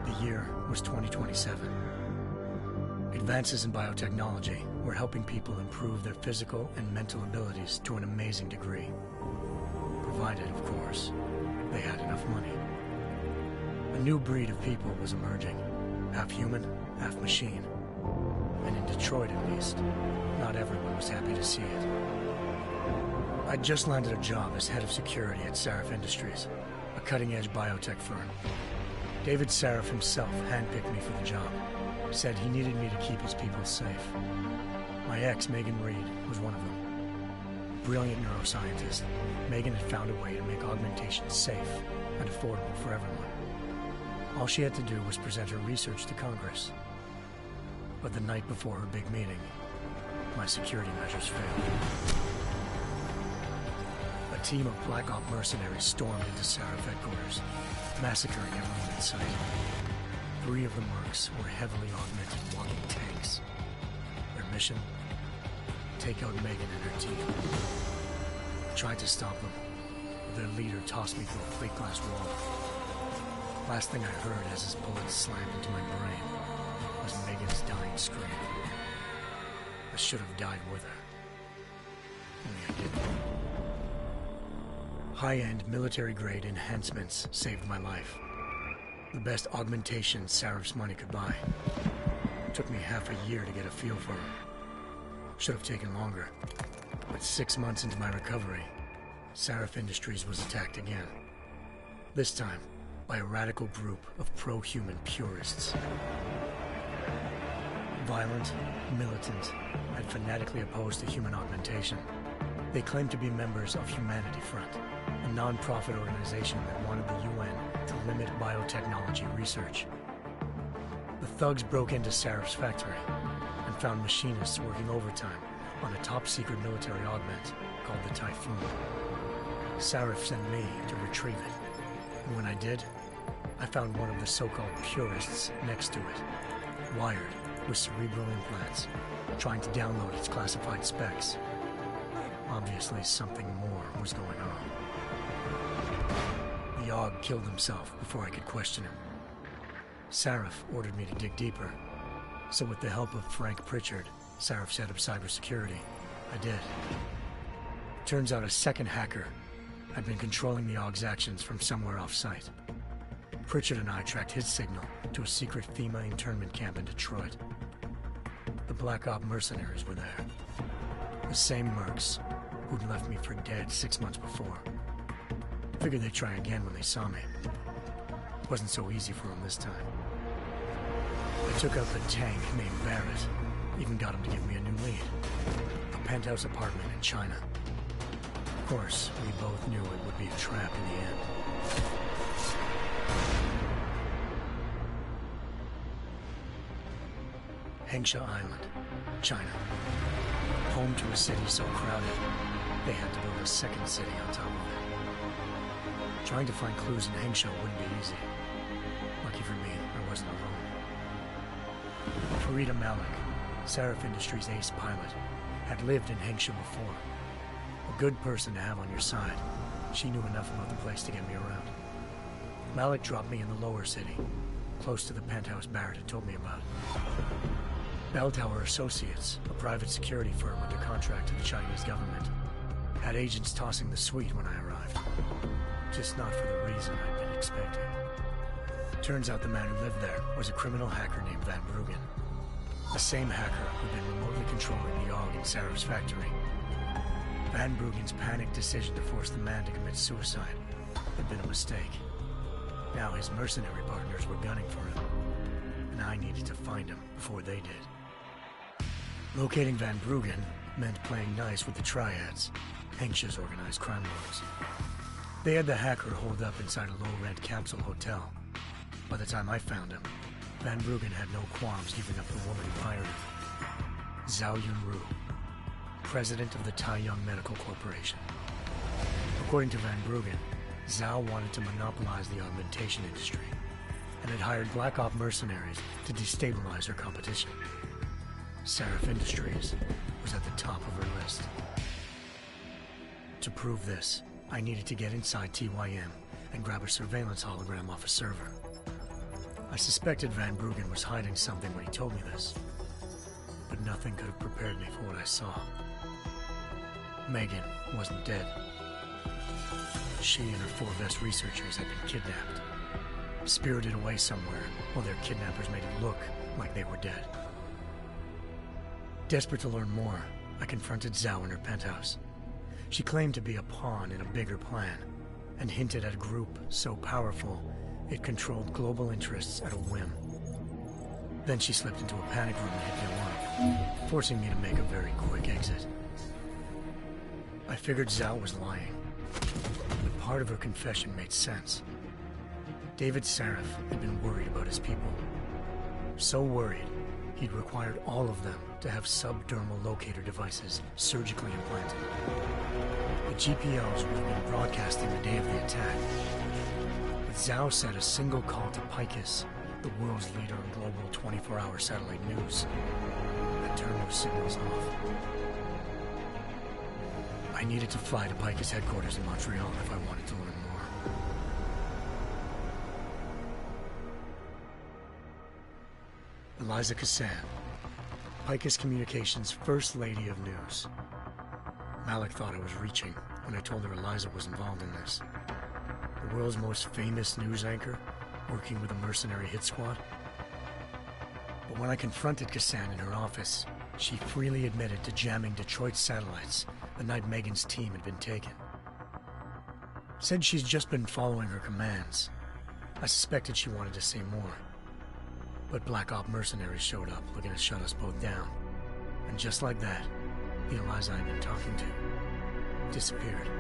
The year was 2027. Advances in biotechnology were helping people improve their physical and mental abilities to an amazing degree. Provided, of course, they had enough money. A new breed of people was emerging, half human, half machine. And in Detroit, at least, not everyone was happy to see it. I'd just landed a job as head of security at Sarif Industries, a cutting-edge biotech firm. David Sarif himself handpicked me for the job, said he needed me to keep his people safe. My ex, Megan Reed, was one of them. Brilliant neuroscientist, Megan had found a way to make augmentation safe and affordable for everyone. All she had to do was present her research to Congress. But the night before her big meeting, my security measures failed. A team of Black Op mercenaries stormed into Sarif headquarters, massacring everyone in sight. 3 of the mercs were heavily augmented walking tanks. Their mission? Take out Megan and her team. I tried to stop them, but their leader tossed me through a plate glass wall. Last thing I heard as his bullets slammed into my brain was Megan's dying scream. I should have died with her. Only I didn't. High-end military-grade enhancements saved my life. The best augmentation Sarif's money could buy. It took me half a year to get a feel for her. Should have taken longer. But 6 months into my recovery, Sarif Industries was attacked again. This time, by a radical group of pro-human purists. Violent, militant, and fanatically opposed to human augmentation. They claimed to be members of Humanity Front, a non-profit organization that wanted the UN to limit biotechnology research. The thugs broke into Sarif's factory and found machinists working overtime on a top-secret military augment called the Typhoon. Sarif sent me to retrieve it, and when I did, I found one of the so-called purists next to it, wired with cerebral implants, trying to download its classified specs. Obviously, something more was going on. The AUG killed himself before I could question him. Sarif ordered me to dig deeper, so with the help of Frank Pritchard, Sarif's head of cybersecurity, I did. Turns out a second hacker had been controlling the AUG's actions from somewhere off-site. Pritchard and I tracked his signal to a secret FEMA internment camp in Detroit. The Black Op mercenaries were there. The same mercs who'd left me for dead 6 months before. Figured they'd try again when they saw me. Wasn't so easy for them this time. I took out the tank named Barrett. Even got him to give me a new lead. A penthouse apartment in China. Of course, we both knew it would be a trap in the end. Hengsha Island, China. Home to a city so crowded, they had to build a second city on top of it. Trying to find clues in Hengsha wouldn't be easy. Lucky for me, I wasn't alone. Farida Malik, Sarif Industries' ace pilot, had lived in Hengsha before. A good person to have on your side. She knew enough about the place to get me around. Malik dropped me in the lower city, close to the penthouse Barrett had told me about. Bell Tower Associates, a private security firm under contract to the Chinese government, had agents tossing the suite when I arrived. Just not for the reason I'd been expecting. Turns out the man who lived there was a criminal hacker named Van Bruggen. The same hacker who'd been remotely controlling the AUG in Sarif's factory. Van Bruggen's panicked decision to force the man to commit suicide had been a mistake. Now his mercenary partners were gunning for him, and I needed to find him before they did. Locating Van Bruggen meant playing nice with the Triads, Hengsha's organized crime lords. They had the hacker holed up inside a low-rent capsule hotel. By the time I found him, Van Bruggen had no qualms giving up the woman who hired him. Zhao Yunru, president of the Taiyang Medical Corporation. According to Van Bruggen, Zhao wanted to monopolize the augmentation industry and had hired Black Op mercenaries to destabilize her competition. Sarif Industries was at the top of her list. To prove this, I needed to get inside TYM and grab a surveillance hologram off a server. I suspected Van Bruggen was hiding something when he told me this, but nothing could have prepared me for what I saw. Megan wasn't dead. She and her 4 best researchers had been kidnapped, spirited away somewhere while their kidnappers made it look like they were dead. Desperate to learn more, I confronted Zhao in her penthouse. She claimed to be a pawn in a bigger plan, and hinted at a group so powerful it controlled global interests at a whim. Then she slipped into a panic room and hit the alarm, forcing me to make a very quick exit. I figured Zhao was lying, but part of her confession made sense. David Sarif had been worried about his people. So worried, he'd required all of them to have subdermal locator devices surgically implanted. The GPLs would have been broadcasting the day of the attack. But Zhao said a single call to Picus, the world's leader in global 24-hour satellite news, had turned those signals off. I needed to fly to Picus headquarters in Montreal if I wanted to learn more. Eliza Cassan, Picus Communications' First Lady of News. Malik thought I was reaching when I told her Eliza was involved in this. The world's most famous news anchor, working with a mercenary hit squad. But when I confronted Cassan in her office, she freely admitted to jamming Detroit's satellites the night Megan's team had been taken. Said she's just been following her commands. I suspected she wanted to say more. But Black Op mercenaries showed up looking to shut us both down. And just like that, the Eliza I'd been talking to disappeared.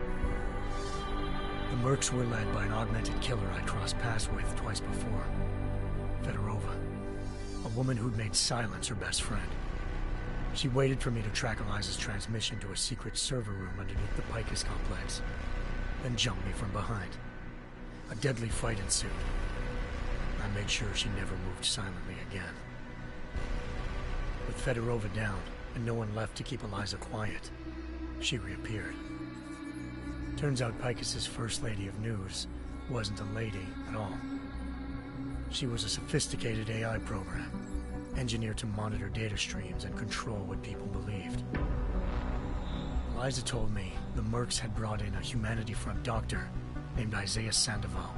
The Mercs were led by an augmented killer I crossed paths with twice before, Fedorova, a woman who'd made silence her best friend. She waited for me to track Eliza's transmission to a secret server room underneath the Picus complex, then jumped me from behind. A deadly fight ensued. I made sure she never moved silently again. With Fedorova down and no one left to keep Eliza quiet, she reappeared. Turns out Picus's First Lady of News wasn't a lady at all. She was a sophisticated AI program, engineered to monitor data streams and control what people believed. Eliza told me the Mercs had brought in a Humanity Front doctor named Isaiah Sandoval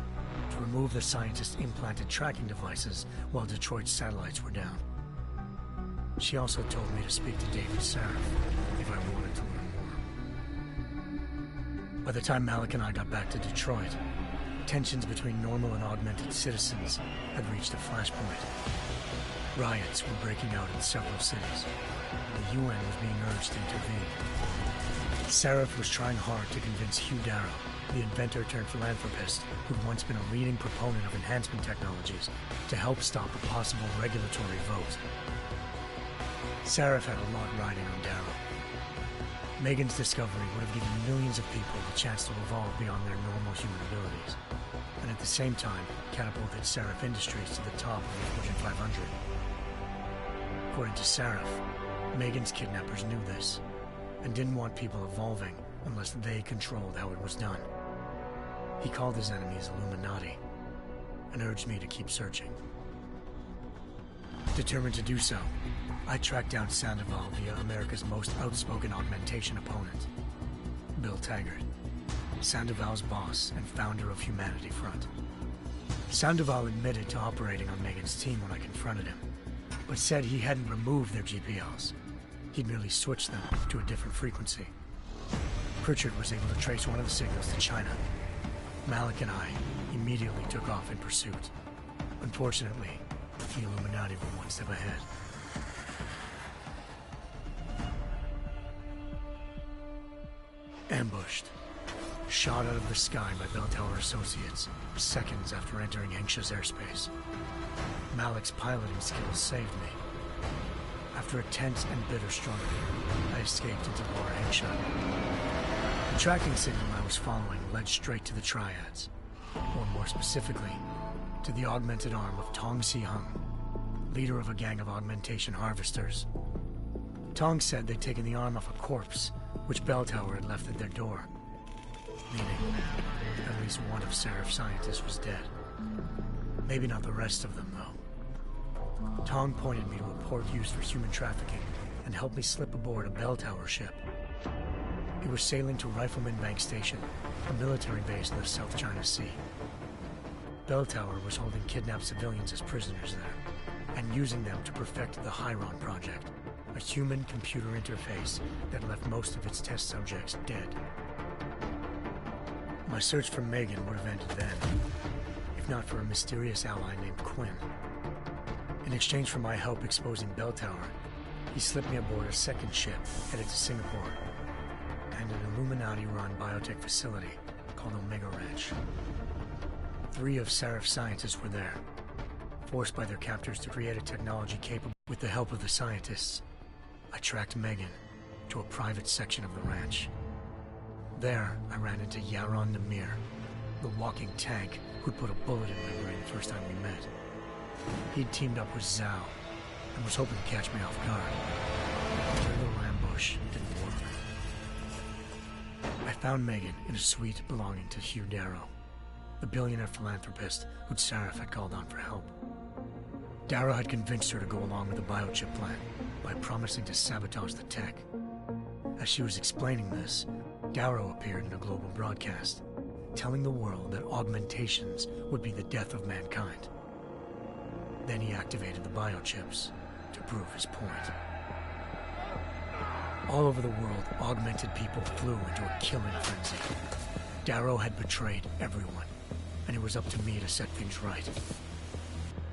to remove the scientist's implanted tracking devices while Detroit's satellites were down. She also told me to speak to David Sarif if I wanted to learn more. By the time Malik and I got back to Detroit, tensions between normal and augmented citizens had reached a flashpoint. Riots were breaking out in several cities. The UN was being urged to intervene. Sarif was trying hard to convince Hugh Darrow, the inventor-turned-philanthropist who'd once been a leading proponent of enhancement technologies, to help stop a possible regulatory vote. Sarif had a lot riding on Darrow. Megan's discovery would have given millions of people the chance to evolve beyond their normal human abilities, and at the same time catapulted Sarif Industries to the top of the Fortune 500. According to Sarif, Megan's kidnappers knew this, and didn't want people evolving unless they controlled how it was done. He called his enemies Illuminati, and urged me to keep searching. Determined to do so, I tracked down Sandoval via America's most outspoken augmentation opponent, Bill Taggart, Sandoval's boss and founder of Humanity Front. Sandoval admitted to operating on Megan's team when I confronted him, but said he hadn't removed their GPLs. He'd merely switched them to a different frequency. Pritchard was able to trace one of the signals to China. Malik and I immediately took off in pursuit. Unfortunately, the Illuminati were one step ahead. Ambushed. Shot out of the sky by Bell Tower Associates, seconds after entering Hengsha's airspace. Malik's piloting skills saved me. After a tense and bitter struggle, I escaped into Lower Hengsha. The tracking signal I was following led straight to the Triads, or more specifically, to the augmented arm of Tong Si-hung, leader of a gang of augmentation harvesters. Tong said they'd taken the arm off a corpse, which Bell Tower had left at their door, meaning at least one of Sarif's scientists was dead. Maybe not the rest of them, though. Tong pointed me to a port used for human trafficking and helped me slip aboard a bell tower ship. He was sailing to Rifleman Bank Station, a military base in the South China Sea. Bell Tower was holding kidnapped civilians as prisoners there, and using them to perfect the Hyron Project, a human-computer interface that left most of its test subjects dead. My search for Megan would have ended then, if not for a mysterious ally named Quinn. In exchange for my help exposing Bell Tower, he slipped me aboard a second ship headed to Singapore and an Illuminati-run biotech facility called Omega Ranch. 3 of Serif's scientists were there, forced by their captors to create a technology capable. With the help of the scientists, I tracked Megan to a private section of the ranch. There, I ran into Yaron Namir, the walking tank who'd put a bullet in my brain the first time we met. He'd teamed up with Zhao and was hoping to catch me off guard. Their little ambush didn't work. I found Megan in a suite belonging to Hugh Darrow, the billionaire philanthropist who'd Serif had called on for help. Darrow had convinced her to go along with the biochip plan by promising to sabotage the tech. As she was explaining this, Darrow appeared in a global broadcast, telling the world that augmentations would be the death of mankind. Then he activated the biochips to prove his point. All over the world, augmented people flew into a killing frenzy. Darrow had betrayed everyone, and it was up to me to set things right.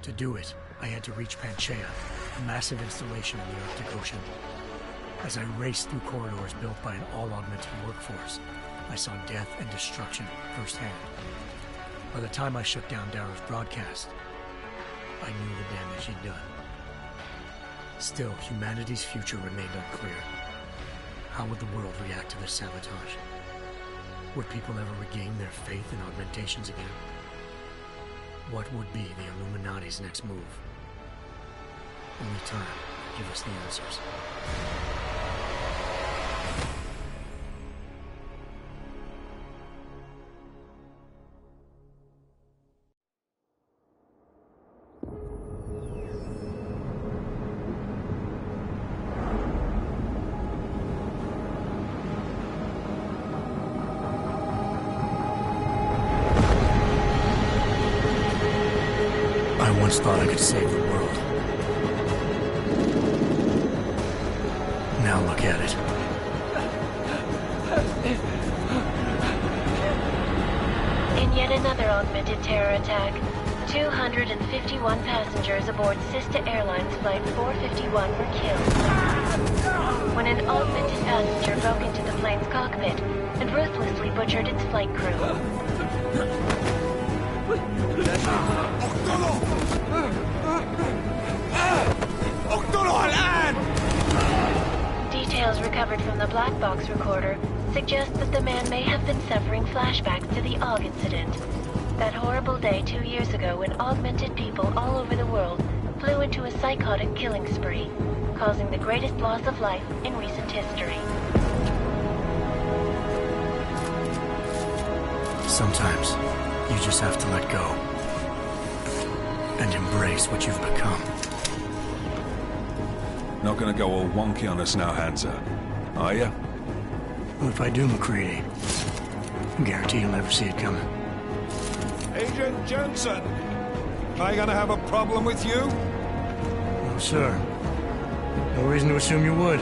To do it, I had to reach Panchaea, a massive installation in the Arctic Ocean. As I raced through corridors built by an all-augmented workforce, I saw death and destruction firsthand. By the time I shut down Darrow's broadcast, I knew the damage he'd done. Still, humanity's future remained unclear. How would the world react to this sabotage? Would people ever regain their faith in augmentations again? What would be the Illuminati's next move? Only time will give us the answers. I once thought I could save the world. Now look at it. In yet another augmented terror attack, 251 passengers aboard Sister Airlines Flight 451 were killed when an augmented passenger broke into the plane's cockpit and ruthlessly butchered its flight crew. Details recovered from the black box recorder suggest that the man may have been suffering flashbacks to the AUG incident. That horrible day 2 years ago when augmented people all over the world flew into a psychotic killing spree, causing the greatest loss of life in recent history. Sometimes, you just have to let go and embrace what you've become. Not gonna go all wonky on us now, Hansa, are ya? Well, if I do, McCready, I guarantee you'll never see it coming. Agent Jensen, am I gonna have a problem with you? No, sir. No reason to assume you would.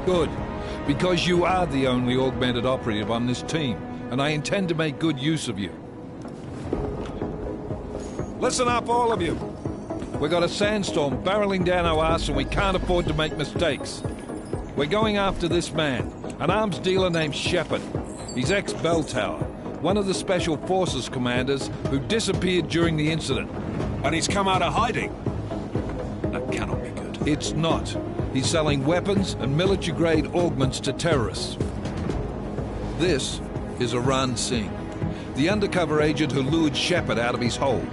Good, because you are the only augmented operative on this team, and I intend to make good use of you. Listen up, all of you. We got a sandstorm barreling down our arse and we can't afford to make mistakes. We're going after this man, an arms dealer named Shepard. He's ex-Bell Tower, one of the Special Forces commanders who disappeared during the incident. And he's come out of hiding? That cannot be good. It's not. He's selling weapons and military-grade augments to terrorists. This is Aran Singh, the undercover agent who lured Shepard out of his hole.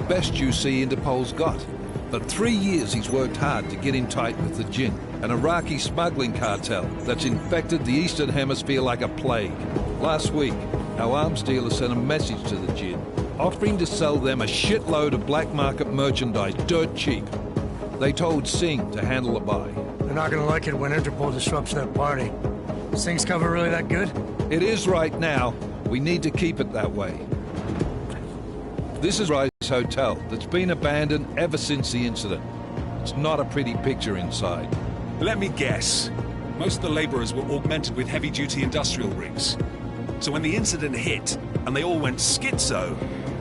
Best you see Interpol's got. For 3 years he's worked hard to get in tight with the Jinn, an Iraqi smuggling cartel that's infected the Eastern Hemisphere like a plague. Last week, our arms dealer sent a message to the Jinn, offering to sell them a shitload of black market merchandise dirt cheap. They told Singh to handle the buy. They're not gonna like it when Interpol disrupts their party. Singh's cover really that good? It is right now. We need to keep it that way. This is Rise Hotel that's been abandoned ever since the incident. It's not a pretty picture inside. Let me guess. Most of the laborers were augmented with heavy-duty industrial rigs. So when the incident hit, and they all went schizo,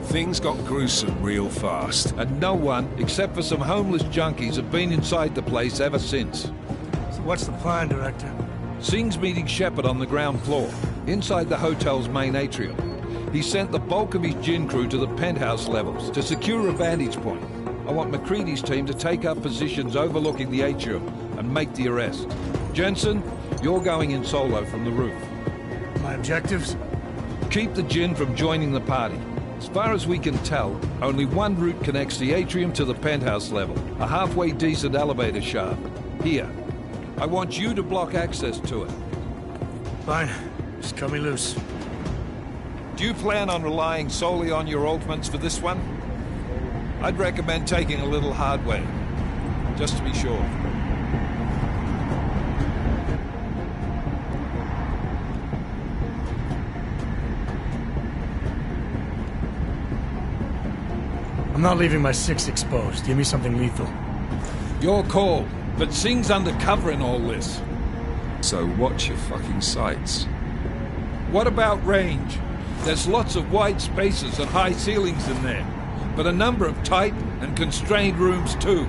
things got gruesome real fast. And no one, except for some homeless junkies, have been inside the place ever since. So what's the plan, Director? Singh's meeting Shepard on the ground floor, inside the hotel's main atrium. He sent the bulk of his gin crew to the penthouse levels to secure a vantage point. I want McCready's team to take up positions overlooking the atrium and make the arrest. Jensen, you're going in solo from the roof. My objectives? Keep the gin from joining the party. As far as we can tell, only one route connects the atrium to the penthouse level, a halfway decent elevator shaft. Here. I want you to block access to it. Fine. Just cut me loose. Do you plan on relying solely on your augments for this one? I'd recommend taking a little hardware, just to be sure. I'm not leaving my six exposed. Give me something lethal. Your call, but Singh's undercover in all this. So watch your fucking sights. What about range? There's lots of wide spaces and high ceilings in there, but a number of tight and constrained rooms too.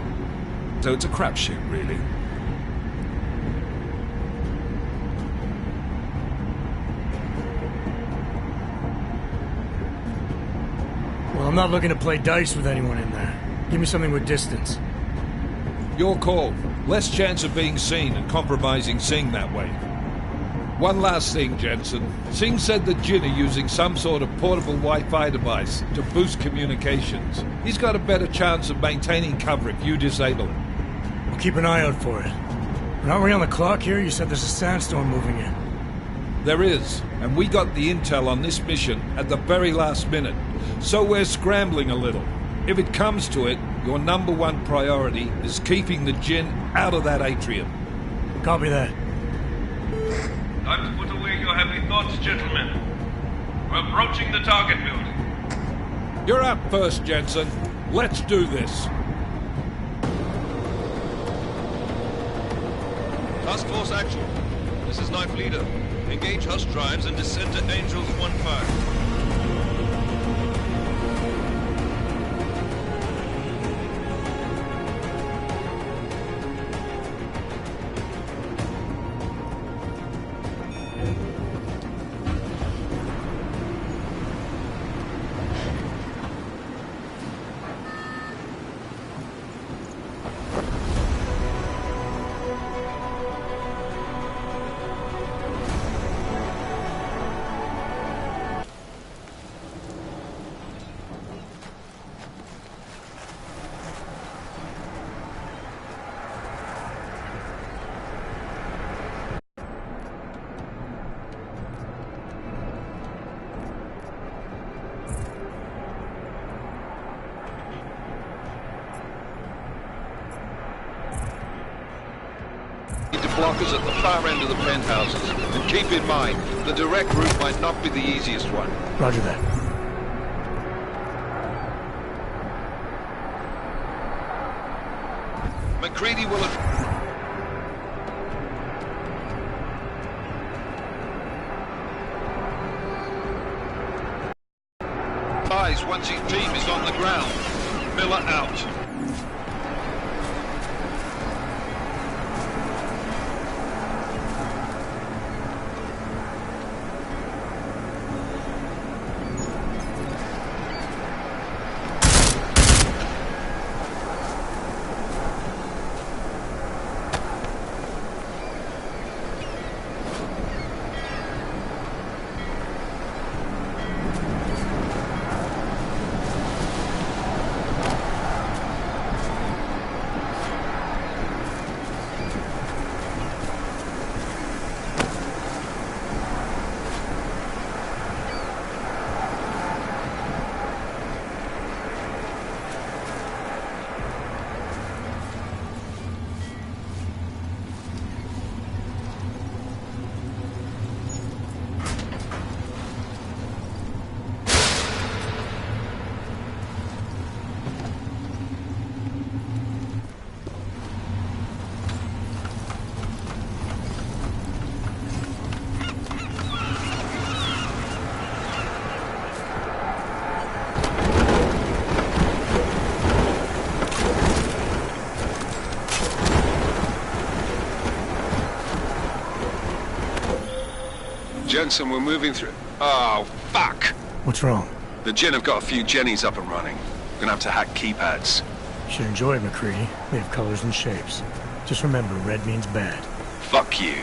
So it's a crapshoot, really. Well, I'm not looking to play dice with anyone in there. Give me something with distance. Your call. Less chance of being seen and compromising Singh that way. One last thing, Jensen. Singh said that Jin are using some sort of portable Wi-Fi device to boost communications. He's got a better chance of maintaining cover if you disable it. I'll keep an eye out for it. But aren't we on the clock here? You said there's a sandstorm moving in. There is, and we got the intel on this mission at the very last minute, so we're scrambling a little. If it comes to it, your number one priority is keeping the Jinn out of that atrium. Copy that. Time to put away your heavy thoughts, gentlemen. We're approaching the target building. You're up first, Jensen. Let's do this. Task Force action. This is Knife Leader. Engage Hush drives and descend to Angels 1-5. Blockers at the far end of the penthouses. And keep in mind, the direct route might not be the easiest one. Roger that. McCready will... advise once his team is on the ground. Miller out. Jensen, we're moving through... Oh, fuck! What's wrong? The Jinn have got a few Jennies up and running. Gonna have to hack keypads. You should enjoy it, McCready. They have colors and shapes. Just remember, red means bad. Fuck you.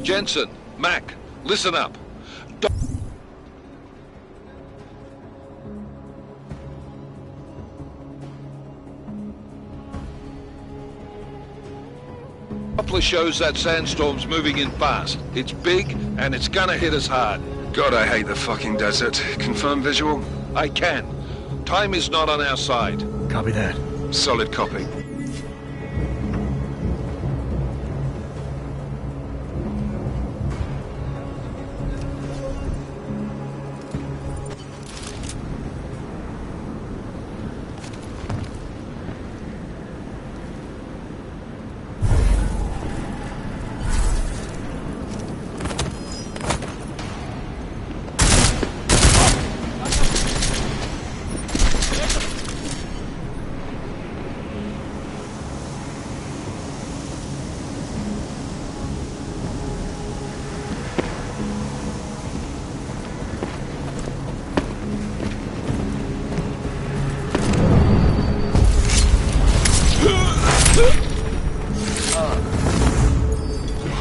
Jensen, Mac, listen up. Doppler shows that sandstorm's moving in fast. It's big, and it's gonna hit us hard. God, I hate the fucking desert. Confirm visual? I can. Time is not on our side. Copy that. Solid copy.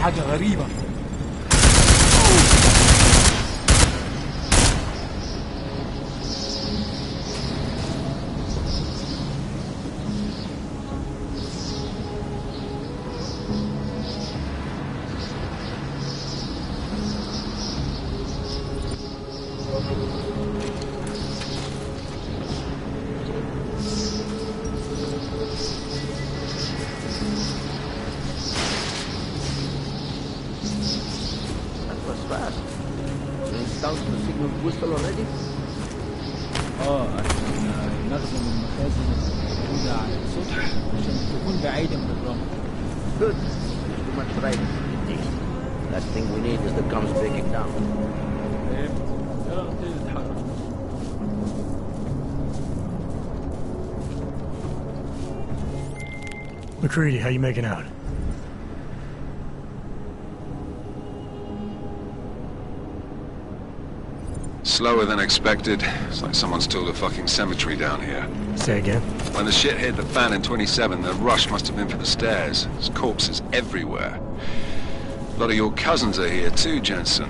حاجة غريبة. Fast. It sounds the signal whistle already? ناخده من المخازن الموجودة على السطح عشان تكون بعيدة من الرمل. Good. Too much privacy indeed. Last thing we need is the guns breaking down. يلا نبتدي نتحرك. McCready, how you making out? Slower than expected. It's like someone's tooled a fucking cemetery down here. Say again? When the shit hit the fan in 27, the rush must have been for the stairs. There's corpses everywhere. A lot of your cousins are here too, Jensen.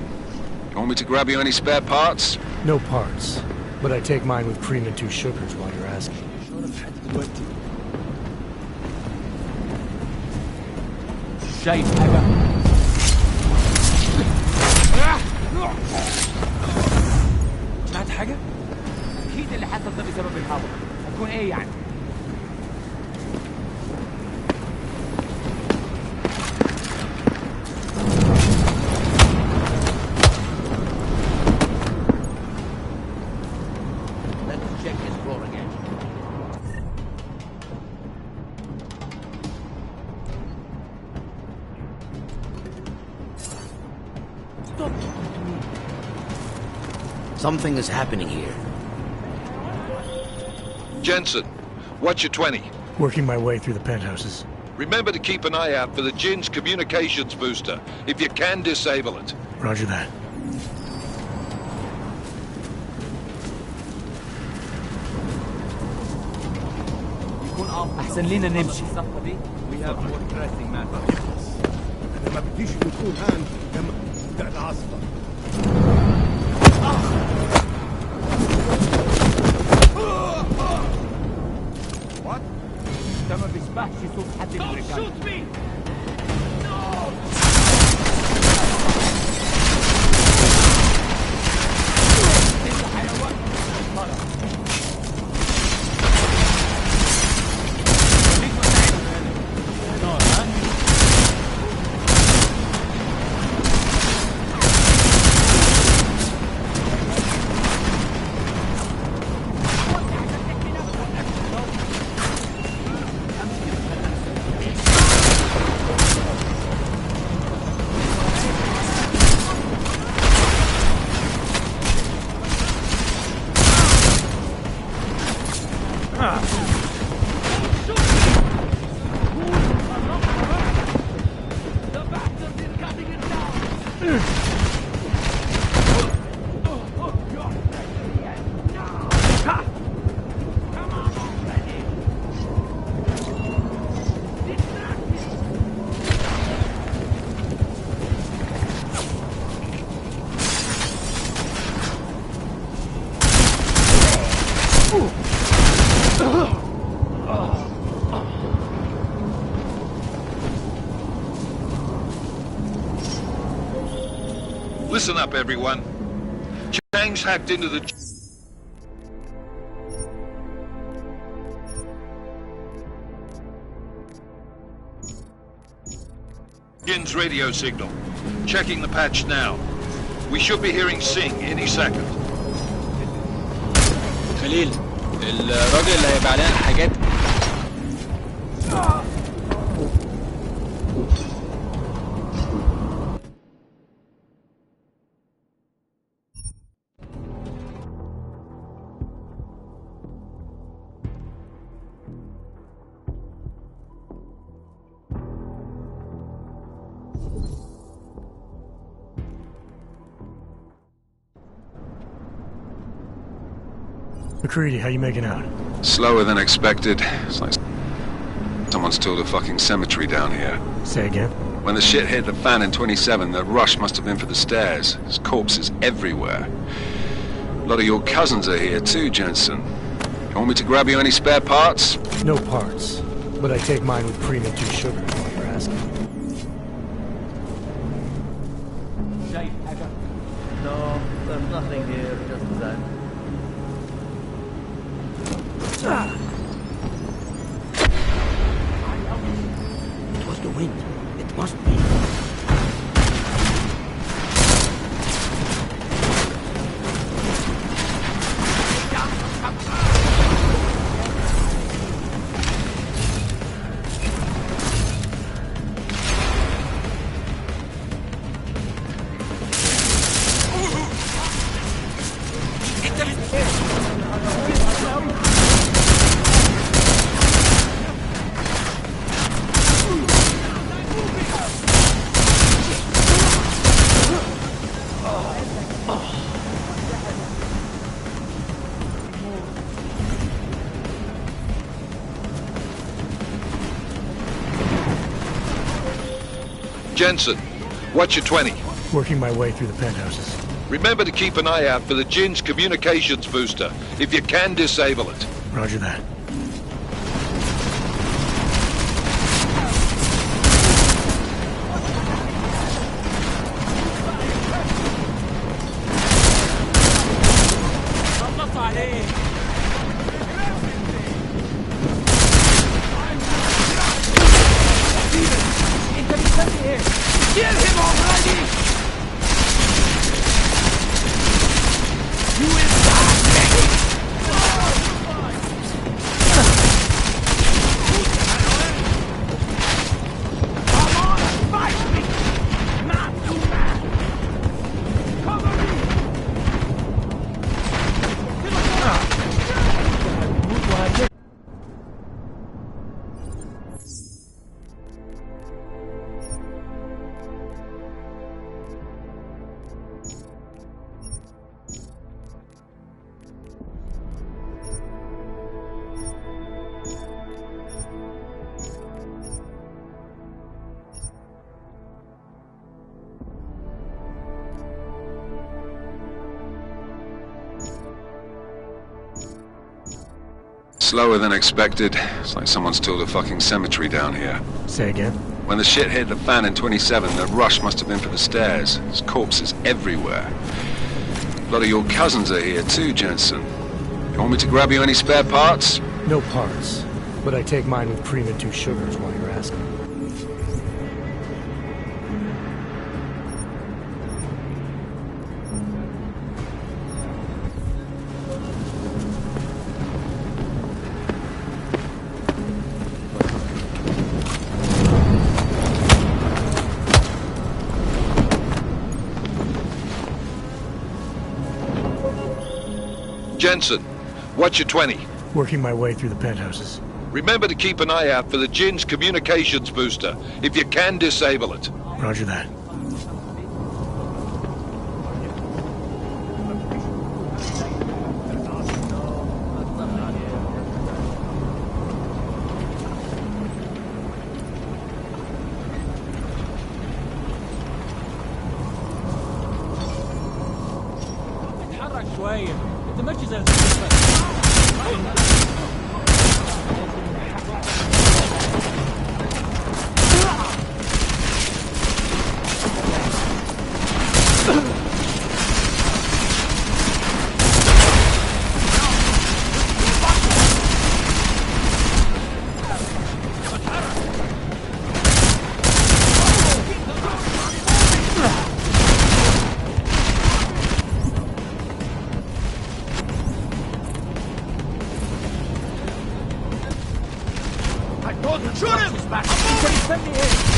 You want me to grab you any spare parts? No parts. But I take mine with cream and 2 sugars while you're asking. شايف حاجة؟ سمعت حاجة؟ أكيد اللي حصل ده بسبب الهواء. هتكون إيه يعني؟ Let's check his floor again. Stop. Something is happening here. Jensen, what's your 20? Working my way through the penthouses. Remember to keep an eye out for the Jin's communications booster. If you can, disable it. Roger that. يكون أحسن لنا نمشي. الصفقة دي. We have more pressing matters. أنا ما بديش نكون هان لما تبدأ العاصفة. What? ده ما بيسمحش يشوف حد من الرجال. Listen up, everyone. Chang's hacked into the... Jin's radio signal. Checking the patch now. We should be hearing Sing any second. خليل الراجل اللي هيبقى علينا الحاجات. McCready, how you making out? Slower than expected. It's like someone's tilled a fucking cemetery down here. Say again? When the shit hit the fan in 27, the rush must have been for the stairs. There's corpses everywhere. A lot of your cousins are here too, Jensen. You want me to grab you any spare parts? No parts. But I take mine with cream and 2 sugars while you're asking. No, there's nothing here, just that. It was the wind. It must be. Jensen, what's your 20? Working my way through the penthouses. Remember to keep an eye out for the Jin's communications booster. If you can, disable it. Roger that. Slower than expected. It's like someone's tilled a fucking cemetery down here. Say again? When the shit hit the fan in 27, the rush must have been for the stairs. There's corpses everywhere. A lot of your cousins are here too, Jensen. You want me to grab you any spare parts? No parts. But I take mine with cream and 2 sugars while you're asking. Jensen, what's your 20? Working my way through the penthouses. Remember to keep an eye out for the Jin's communications booster. If you can, disable it. Roger that. Shoot him! انت مستني ايه؟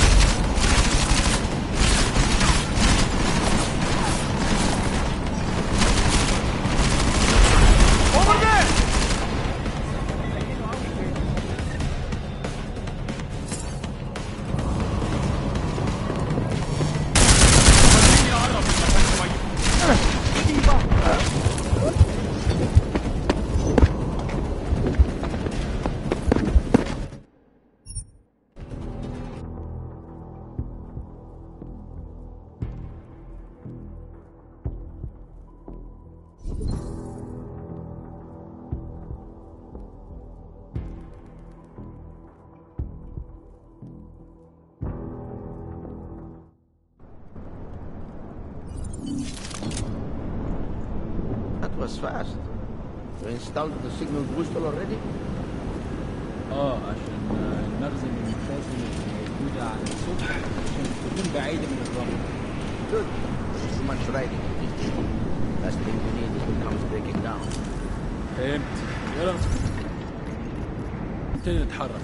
That was fast. You installed the signal booster already? عشان نخزن المخازن الموجودة على السطح عشان تكون بعيدة من الرمل. Good. Too much riding. Last thing we need is the comes breaking down. فهمت. يلا نبتدي نتحرك.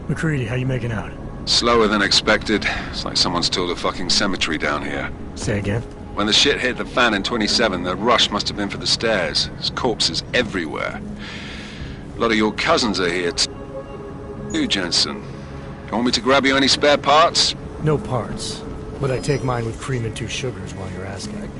McCready, how you making out? Slower than expected. It's like someone's tilled a fucking cemetery down here. Say again? When the shit hit the fan in 27, the rush must have been for the stairs. There's corpses everywhere. A lot of your cousins are here too, Jensen. You want me to grab you any spare parts? No parts. But I take mine with cream and 2 sugars while you're asking.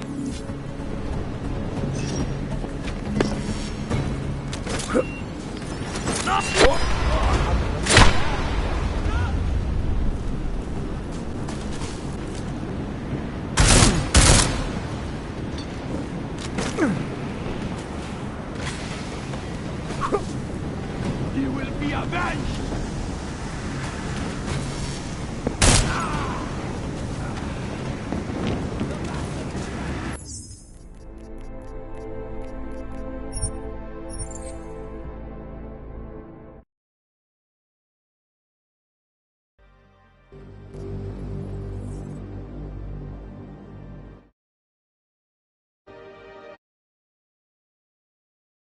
You will be avenged!